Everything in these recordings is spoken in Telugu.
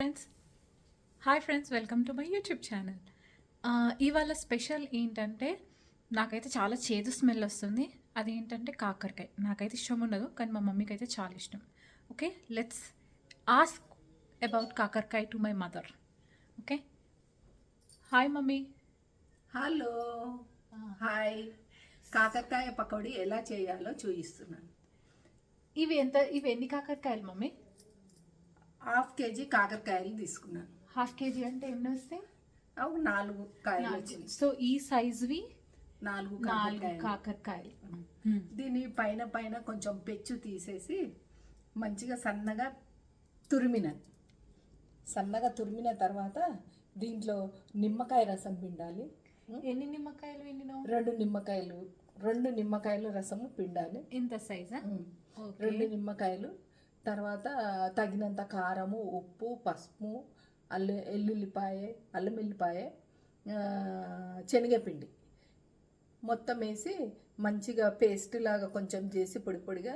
Friends hi friends, welcome to my YouTube channel. ఇవాళ స్పెషల్ ఏంటంటే నాకైతే చాలా చేదు స్మెల్ వస్తుంది. అదేంటంటే కాకరకాయ. నాకైతే ఇష్టం ఉండదు, కానీ మా మమ్మీకి అయితే చాలా ఇష్టం. ఓకే, లెట్స్ ఆస్క్ అబౌట్ కాకరకాయ to my mother. Okay, hi mummy. Hello, hi. కాకరకాయ పకోడీ ఎలా చేయాలో చూపిస్తున్నాను. ఇవి ఎన్ని కాకరకాయలు మమ్మీ? హాఫ్ కేజీ కాకరకాయలు తీసుకున్నాను. హాఫ్ కేజీ అంటే ఎన్ని వస్తాయి? అవి 4 కాయలు వచ్చింది. సో ఈ సైజువి 4 కాకరకాయలు. దీని పైన కొంచెం పెచ్చు తీసేసి మంచిగా సన్నగా తురిమిన తర్వాత దీంట్లో నిమ్మకాయ రసం పిండాలి. ఎన్ని నిమ్మకాయలు పిండినావు? 2 నిమ్మకాయలు రసము పిండాలి. ఇంత సైజా? 2 నిమ్మకాయలు. తర్వాత తగినంత కారము, ఉప్పు, పసుపు, అల్లం వెల్లిపాయ, శనగపిండి మొత్తం వేసి మంచిగా పేస్ట్ లాగా కొంచెం చేసి పొడిగా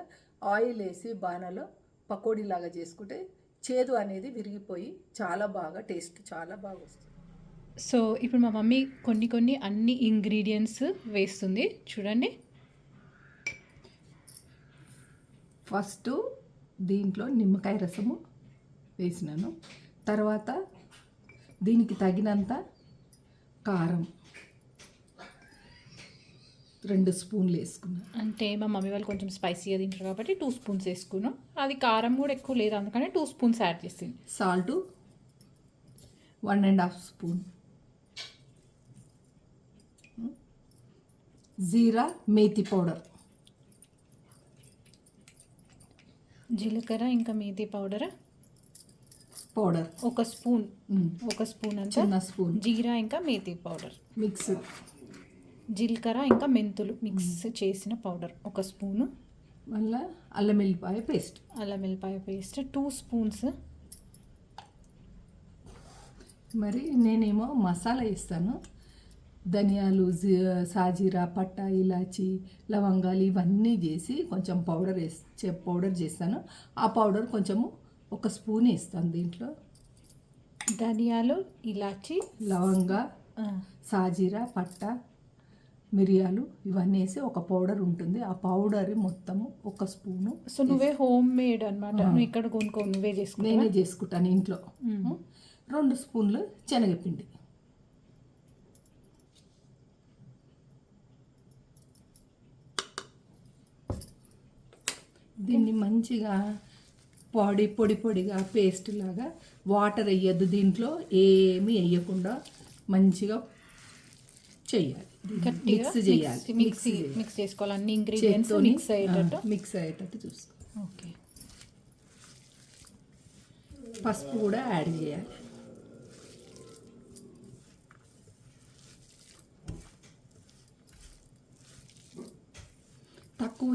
ఆయిల్ వేసి బాణలో పకోడీలాగా చేసుకుంటే చేదు అనేది విరిగిపోయి చాలా బాగా టేస్ట్ చాలా బాగా వస్తుంది. సో ఇప్పుడు మా మమ్మీ కొన్ని అన్ని ఇంగ్రీడియంట్స్ వేస్తుంది చూడండి. ఫస్ట్ దీంట్లో నిమ్మకాయ రసము వేసినాను. తర్వాత దీనికి తగినంత కారం 2 స్పూన్లు వేసుకున్నాను. అంటే మా మమ్మీ వాళ్ళు కొంచెం స్పైసీగా తింటారు కాబట్టి 2 స్పూన్స్ వేసుకున్నాం. అది కారం కూడా ఎక్కువ లేదు, అందుకని 2 స్పూన్స్ యాడ్ చేసింది. సాల్ట్ 1.5 స్పూన్, జీరా మేతి పౌడర్, జీలకర్ర ఇంకా మేతి పౌడర్ 1 స్పూన్, 1 స్పూన్ అంతా చిన్న స్పూన్, జీరా ఇంకా మేతి పౌడర్ మిక్స్, జీలకర్ర ఇంకా మెంతులు మిక్స్ చేసిన పౌడర్ 1 స్పూను, మళ్ళీ అల్లం వెల్లిపాయ పేస్ట్ 2 స్పూన్స్. మరి నేనేమో మసాలా వేస్తాను. ధనియాలు, సాజీరా, పట్ట, ఇలాచి, లవంగాలు ఇవన్నీ చేసి కొంచెం పౌడర్ చేస్తాను. ఆ పౌడర్ కొంచెము 1 స్పూన్ వేస్తాను. దీంట్లో ధనియాలు, ఇలాచి, లవంగా, సాజీరా, పట్ట, మిరియాలు ఇవన్నీ వేసి ఒక పౌడర్ ఉంటుంది. ఆ పౌడర్ మొత్తము 1 స్పూను. సో నువ్వే హోమ్ మేడ్ అనమాట, నువ్వు ఇక్కడ కొనుక్కో, నేనే చేసుకుంటాను ఇంట్లో. 2 స్పూన్లు శనగపిండి, దీన్ని మంచిగా పొడిగా పేస్ట్ లాగా, వాటర్ వేయద్దు దీంట్లో, ఏమీ వేయకుండా మంచిగా చేయాలి. మిక్స్ చేసుకోవాలి అన్ని ఇంగ్రీడియంట్స్ మిక్స్ అయ్యేటట్టు చూసుకో. ఓకే, పసుపు కూడా యాడ్ చేయాలి.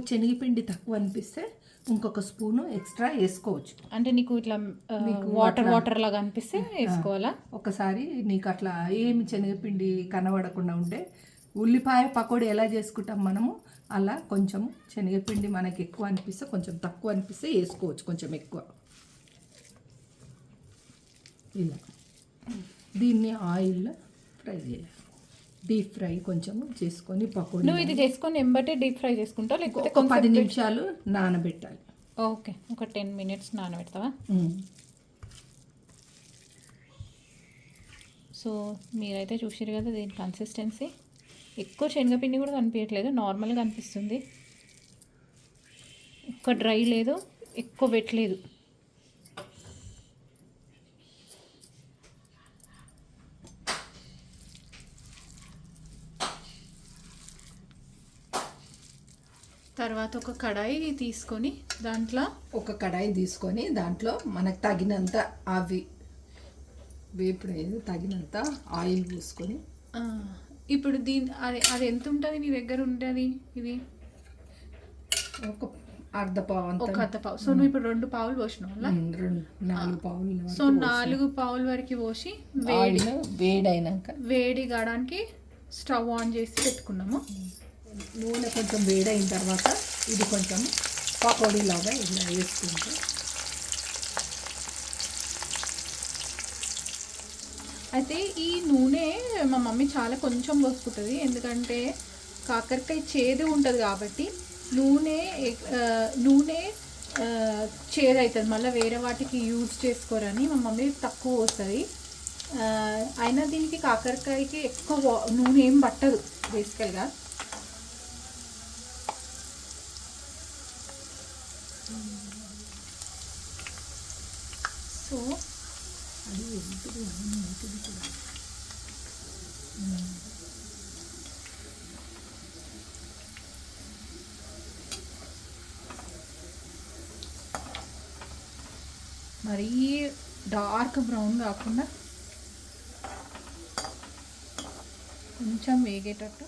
శనగపిండి తక్కువ అనిపిస్తే ఇంకొక స్పూను ఎక్స్ట్రా వేసుకోవచ్చు. అంటే నీకు ఇట్లా వాటర్ లాగా అనిపిస్తే వేసుకోవాలా? ఒకసారి నీకు అట్లా ఏమి శనగపిండి కనబడకుండా ఉంటే ఉల్లిపాయ పకోడీ ఎలా చేసుకుంటాం మనము అలా కొంచెం శనగపిండి మనకి ఎక్కువ అనిపిస్తే, కొంచెం తక్కువ అనిపిస్తే వేసుకోవచ్చు కొంచెం ఎక్కువ. ఇలా దీన్ని ఆయిల్లో ఫ్రై చేయాలి. డీప్ ఫ్రై కొంచెం చేసుకొని పకోడీ. నువ్వు ఇది చేసుకొని ఎంబటే డీప్ ఫ్రై చేసుకుంటావు లేకపోతే 10 నిమిషాలు నానబెట్టాలి. ఓకే, ఒక 10 మినిట్స్ నానబెడతావా? సో మీరైతే చూసారు కదా దీని కన్సిస్టెన్సీ. ఎక్కువ శనగపిండి కూడా కనిపించట్లేదు, నార్మల్గా అనిపిస్తుంది. ఎక్కువ డ్రై లేదు, ఎక్కువ పెట్టలేదు. తర్వాత ఒక కడాయి తీసుకొని దాంట్లో మనకు తగినంత వేపుడు తగినంత ఆయిల్ పోసుకొని, ఇప్పుడు అది ఎంత ఉంటుంది నీ దగ్గర ఉంటుంది? ఇది ఒక అర్ధ పావు. సో నువ్వు ఇప్పుడు 2 పావులు పోసినావు, 4 పావులు. సో 4 పావుల వరకు పోసి వేడి కావడానికి స్టవ్ ఆన్ చేసి పెట్టుకున్నాము. నూనె కొంచెం వేడైన తర్వాత ఇది కొంచెం పకోడీ లాగా ఇలా వేసుకుంటే అయితే ఈ నూనె మా మమ్మీ చాలా కొంచెం పోసుకుంటుంది, ఎందుకంటే కాకరకాయ చేదు ఉంటుంది కాబట్టి నూనె నూనె చేదు అవుతుంది, మళ్ళీ వేరే వాటికి యూజ్ చేసుకోరని మా మమ్మీ తక్కువ పోస్తుంది. అయినా దీనికి కాకరకాయకి ఎక్కువ నూనె ఏం పట్టదు బేసికల్గా. సో మరీ డార్క్ బ్రౌన్ కాకుండా కొంచెం వేగేటట్టు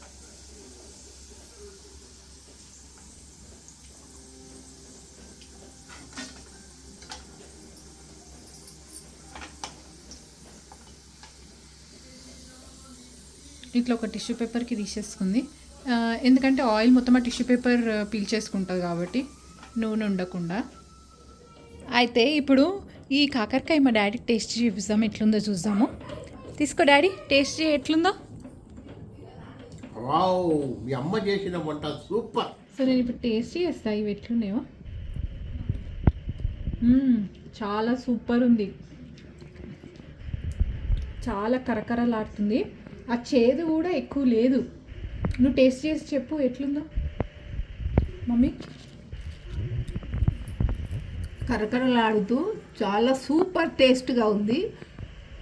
ఇట్లా ఒక టిష్యూ పేపర్కి తీసేసుకుంది, ఎందుకంటే ఆయిల్ మొత్తం ఆ టిష్యూ పేపర్ పీల్చేసుకుంటుంది కాబట్టి నూనె ఉండకుండా. అయితే ఇప్పుడు ఈ కాకరకాయ మా డాడీకి టేస్ట్ చూపిస్తాము, ఎట్లుందో చూద్దాము. తీసుకో డాడీ, టేస్ట్ చేయి ఎట్లుందో. వావ్, మీ అమ్మ చేసిన వంట సూపర్. సో నేను ఇప్పుడు టేస్ట్ చేస్తా ఇవి ఎట్లున్నాయో. చాలా సూపర్ ఉంది, చాలా కరకరలాడుతుంది, ఆ చేదు కూడా ఎక్కువ లేదు. నువ్వు టేస్ట్ చేసి చెప్పు ఎట్లుందో మమ్మీ. కరకరలాడుతూ చాలా సూపర్ టేస్ట్గా ఉంది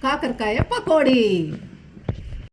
కాకరకాయ పకోడీ.